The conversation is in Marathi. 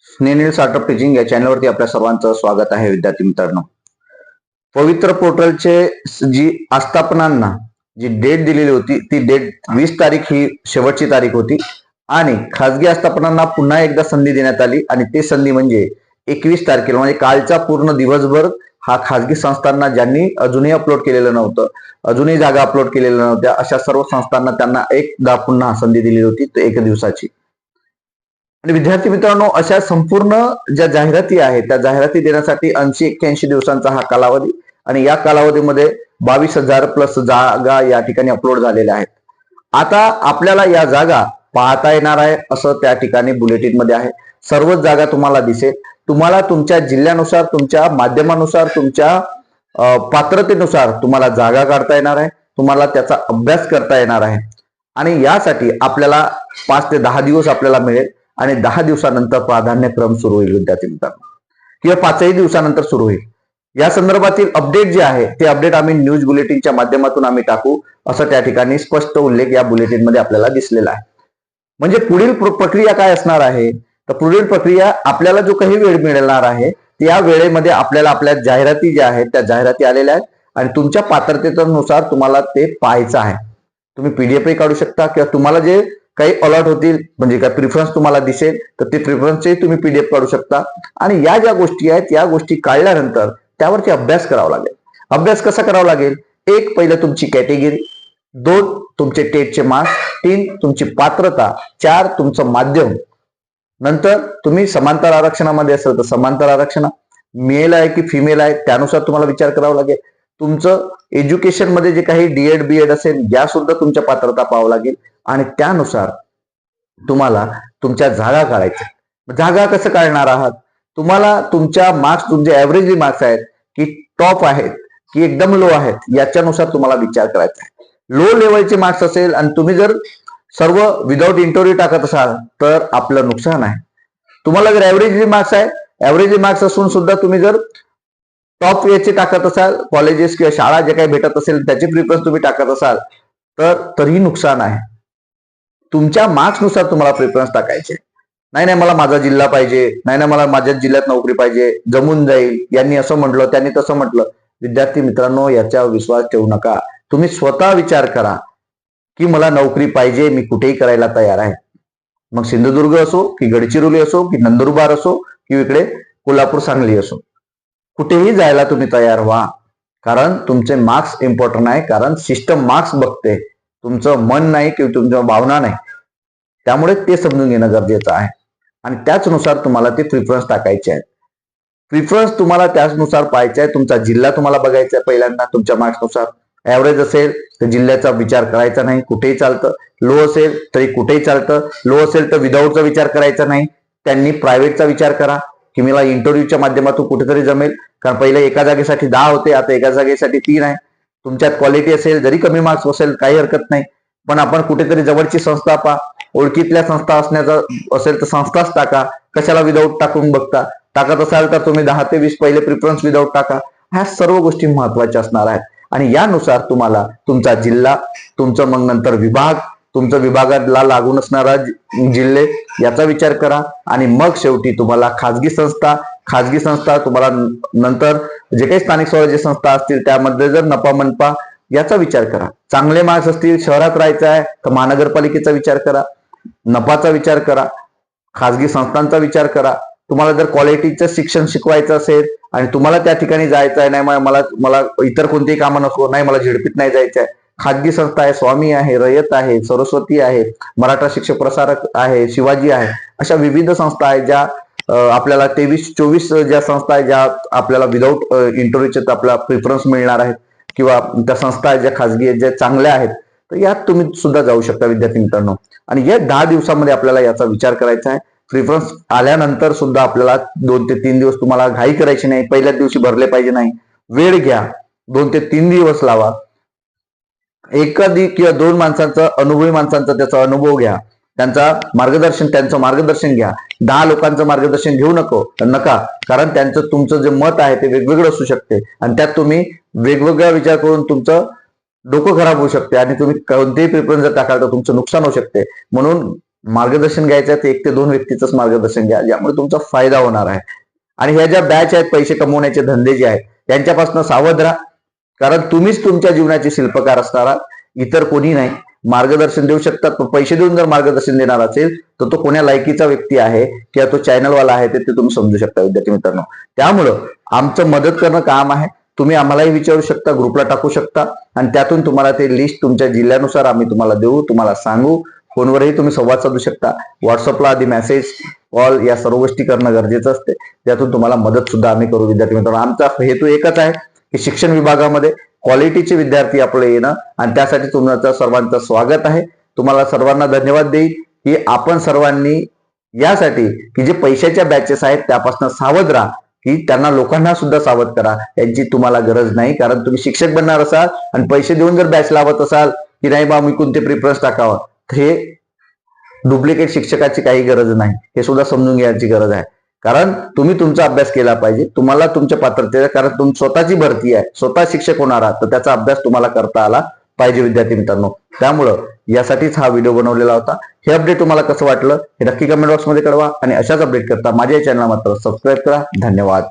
स्नेहनील स्टार्टअप टीचिंग या चॅनलवरती आपल्या सर्वांचं स्वागत आहे. विद्यार्थी मित्रांनो, पवित्र पोर्टलचे जी आस्थापनांना जी डेट दिलेली होती ती डेट 20 तारीख ही शेवटची तारीख होती आणि खाजगी आस्थापनांना पुन्हा एकदा संधी देण्यात आली आणि ते संधी म्हणजे 21 तारखेला म्हणजे कालचा पूर्ण दिवसभर हा खाजगी संस्थांना ज्यांनी अजूनही अपलोड केलेलं नव्हतं, अजूनही जागा अपलोड केलेल्या नव्हत्या, अशा सर्व संस्थांना त्यांना एकदा पुन्हा संधी दिली होती, तो 1 दिवसाची. आणि विद्यार्थी मित्रांनो, अशा संपूर्ण ज्या जाहिराती आहेत त्या जाहिराती देण्यासाठी 80-81 दिवसांचा हा कालावधी आणि या कालावधीमध्ये 22,000 प्लस जागा या ठिकाणी अपलोड झालेल्या आहेत. आता आपल्याला या जागा पाहता येणार आहे असं त्या ठिकाणी बुलेटिन मध्ये आहे. सर्वच जागा तुम्हाला दिसेल. तुम्हाला तुमच्या जिल्ह्यानुसार, तुमच्या माध्यमानुसार, तुमच्या पात्रतेनुसार तुम्हाला जागा काढता येणार आहे, तुम्हाला त्याचा अभ्यास करता येणार आहे आणि यासाठी आपल्याला 5 ते 10 दिवस आपल्याला मिळेल आणि 10 दिवसानंतर प्राधान्यक्रम सुरू होईल विद्यार्थी मित्रांनो, किंवा 5ही दिवसानंतर सुरू होईल. या संदर्भातील अपडेट जे आहे ते अपडेट आम्ही न्यूज बुलेटिनच्या माध्यमातून आम्ही टाकू असं त्या ठिकाणी स्पष्ट उल्लेख या बुलेटिन मध्ये आपल्याला दिसलेला आहे. म्हणजे पुढील प्रक्रिया काय असणार आहे, तर पुढील प्रक्रिया आपल्याला जो काही वेळ मिळणार आहे त्या वेळेमध्ये आपल्याला आपल्या जाहिराती ज्या आहेत त्या जाहिराती आलेल्या आहेत आणि तुमच्या पात्रतेनुसार तुम्हाला ते पाहायचं आहे. तुम्ही पीडीएफही काढू शकता किंवा तुम्हाला जे काही अलॉट होतील म्हणजे काय प्रिफरन्स तुम्हाला दिसेल तर ते प्रिफरन्सचे तुम्ही पीडीएफ काढू शकता आणि या ज्या गोष्टी आहेत या गोष्टी काढल्यानंतर त्यावरती अभ्यास करावा लागेल. अभ्यास कसा करावा लागेल? 1 पहिलं तुमची कॅटेगरी, 2 तुमचे टेटचे मार्क्स, 3 तुमची पात्रता, 4 तुमचं माध्यम. नंतर तुम्ही समांतर आरक्षणामध्ये असेल तर समांतर आरक्षण, मेल आहे की फिमेल आहे त्यानुसार तुम्हाला विचार करावा लागेल. तुमचं एज्युकेशन मध्ये जे काही डीएड बीएड असेल या सुद्धा तुमच्या पात्रता पाहावं लागेल आणि त्यानुसार तुम्हाला तुमच्या जागा काढायच्या. जागा कसं काढणार आहात? तुम्हाला तुमच्या मार्क्स, तुमचे ऍव्हरेज मार्क्स आहेत की टॉप आहेत की एकदम लो आहेत याच्यानुसार तुम्हाला विचार करायचा आहे. लो लेवलचे मार्क्स असेल आणि तुम्ही जर सर्व विदाऊट इंटरव्ह्यू टाकत असाल तर आपलं नुकसान आहे. तुम्हाला जर ऍव्हरेज मार्क्स आहे, ऍव्हरेज मार्क्स असून सुद्धा तुम्ही जर टॉप याचे टाकत असाल, कॉलेजेस किंवा शाळा जे काही भेटत असेल त्याची प्रिफरन्स तुम्ही टाकत असाल तर तरीही नुकसान आहे. तुमच्या मार्क्सनुसार तुम्हाला प्रिफरन्स टाकायचे. नाही मला माझा जिल्हा पाहिजे, नाही मला माझ्याच जिल्ह्यात नोकरी पाहिजे, जमून जाईल, यांनी असं म्हटलं त्यांनी तसं म्हटलं. विद्यार्थी मित्रांनो, याच्यावर विश्वास ठेवू नका. तुम्ही स्वतः विचार करा की मला नोकरी पाहिजे, मी कुठेही करायला तयार आहे. मग सिंधुदुर्ग असो की गडचिरोली असो की नंदुरबार असो की इकडे कोल्हापूर सांगली असो, कुठेही जायला तुम्ही तयार व्हा. कारण तुमचे मार्क्स इम्पॉर्टंट आहे. कारण सिस्टम मार्क्स बघते, तुमचं मन नाही किंवा तुमच्या भावना नाही. त्यामुळे ते समजून घेणं गरजेचं आहे आणि त्याचनुसार तुम्हाला ते प्रिफरन्स टाकायचे आहेत. प्रिफरन्स तुम्हाला त्याचनुसार पाहायचे आहे. तुमचा जिल्हा तुम्हाला बघायचा आहे पहिल्यांदा तुमच्या मार्क्सनुसार. ऍव्हरेज असेल तर जिल्ह्याचा विचार करायचा नाही, कुठेही चालतं. लो असेल तरी कुठेही चालतं. लो असेल तर विदाऊटचा विचार करायचा नाही, त्यांनी प्रायव्हेटचा विचार करा की मला इंटरव्ह्यूच्या माध्यमातून कुठेतरी जमेल. कारण पहिले एका जागेसाठी 10 होते, आता एका जागेसाठी 3 आहे. तुमच्यात क्वालिटी असेल, जरी कमी मार्क्स असेल काही हरकत नाही, पण आपण कुठेतरी जवळची संस्था पहा. ओळखीतल्या संस्था असण्याचा असेल तर संस्थाच टाका. कशाला विदाऊट टाकून बघता? टाकत असाल तर तुम्ही 10 ते 20 पहिले प्रिफरन्स विदाऊट टाका. ह्या सर्व गोष्टी महत्वाच्या असणार आहेत आणि यानुसार तुम्हाला तुमचा जिल्हा, तुमचं मग नंतर विभाग, तुमचं विभागाला लागून असणारा जिल्हे याचा विचार करा आणि मग शेवटी तुम्हाला खाजगी संस्था तुम्हाला नंतर जे काही स्थानिक स्वराज्य संस्था असतील त्यामध्ये जर नफा मनपा याचा विचार करा. चांगले मार्क्स असतील, शहरात राहायचं आहे तर महानगरपालिकेचा विचार करा, नफाचा विचार करा, खाजगी संस्थांचा विचार करा. तुम्हाला जर क्वालिटीचं शिक्षण शिकवायचं असेल आणि तुम्हाला त्या ठिकाणी जायचं आहे, नाही मला इतर कोणतेही कामं नको, नाही मला झेडपीत नाही जायचं आहे, खाजगी संस्था आहे, स्वामी आहे, रयत आहे, सरस्वती आहे, मराठा शिक्षक प्रसारक आहे, शिवाजी आहे, अशा विविध संस्था आहेत ज्या आपल्याला 23-24 ज्या संस्था आहेत ज्या आपल्याला विदाऊट इंटरव्ह्यूचे आपला प्रिफरन्स मिळणार आहेत किंवा त्या संस्था आहेत ज्या खाजगी आहेत ज्या चांगल्या आहेत, तर यात तुम्ही सुद्धा जाऊ शकता विद्यार्थी मित्रांनो. आणि या 10 दिवसामध्ये आपल्याला याचा विचार करायचा आहे. प्रिफरन्स आल्यानंतर सुद्धा आपल्याला 2 ते 3 दिवस तुम्हाला घाई करायची नाही, पहिल्याच दिवशी भरले पाहिजे नाही. वेळ घ्या, 2 ते 3 दिवस लावा. एखादी किंवा 2 माणसांचा, अनुभवी माणसांचा त्याचा अनुभव घ्या, त्यांचं मार्गदर्शन घ्या. 10 लोकांचं मार्गदर्शन घेऊ नका, कारण त्यांचं तुमचं जे मत आहे ते वेगवेगळं असू शकते आणि त्यात तुम्ही वेगवेगळा विचार करून तुमचं डोकं खराब होऊ शकते आणि तुम्ही कोणतेही प्रिफरन्स जर टाकाल तर तुमचं नुकसान होऊ शकते. म्हणून मार्गदर्शन घ्यायचं आहे ते 1 ते 2 व्यक्तीचंच मार्गदर्शन घ्या, ज्यामुळे तुमचा फायदा होणार आहे. आणि ह्या ज्या बॅच आहेत, पैसे कमवण्याचे धंदे जे आहेत त्यांच्यापासून सावध राहा, कारण तुम्हीच तुमच्या जीवनाचे शिल्पकार असणार आहात, इतर कोणी नाही. मार्गदर्शन देऊ शकतात, पण पैसे देऊन जर मार्गदर्शन देणार असेल तर तो कोण्या लायकीचा व्यक्ती आहे किंवा तो चॅनलवाला आहे ते तुम्ही समजू शकता विद्यार्थी मित्रांनो. त्यामुळं आमचं मदत करणं काम आहे. तुम्ही आम्हालाही विचारू शकता, ग्रुपला टाकू शकता आणि त्यातून तुम्हाला ते लिस्ट तुमच्या जिल्ह्यानुसार आम्ही तुम्हाला देऊ, तुम्हाला सांगू. फोनवरही तुम्ही संवाद साधू शकता. व्हॉट्सअपला आधी मेसेज, कॉल या सर्व गोष्टी करणं गरजेचं असते. त्यातून तुम्हाला मदत सुद्धा आम्ही करू विद्यार्थी मित्रांनो. आमचा हेतू एकच आहे की शिक्षण विभागामध्ये क्वालिटीचे विद्यार्थी आपले येणं, आणि त्यासाठी तुमचं सर्वांचं स्वागत आहे. तुम्हाला सर्वांना धन्यवाद देईल की आपण सर्वांनी यासाठी की जे पैशाच्या बॅचेस आहेत त्यापासून सावध राहा, की त्यांना लोकांना सुद्धा सावध करा. यांची तुम्हाला गरज नाही, कारण तुम्ही शिक्षक बनणार असाल आणि पैसे देऊन जर बॅच लावत असाल की नाही बा मी कोणते प्रिफरन्स टाकावं, हे डुप्लिकेट शिक्षकाची काही गरज नाही, हे सुद्धा समजून घ्यायची गरज आहे. कारण तुम्ही तुमचा अभ्यास केला पाहिजे, तुम्हाला तुमच्या पात्रतेचा, कारण तुमची स्वतःची भरती आहे, स्वतः शिक्षक होणार आहात, तर त्याचा अभ्यास तुम्हाला करता आला पाहिजे विद्यार्थी मित्रांनो. त्यामुळं यासाठीच हा व्हिडिओ बनवलेला होता. हे अपडेट तुम्हाला कसं वाटलं हे नक्की कमेंट बॉक्समध्ये कळवा, आणि अशाच अपडेट करता माझ्या चॅनलला मात्र सबस्क्राईब करा. धन्यवाद.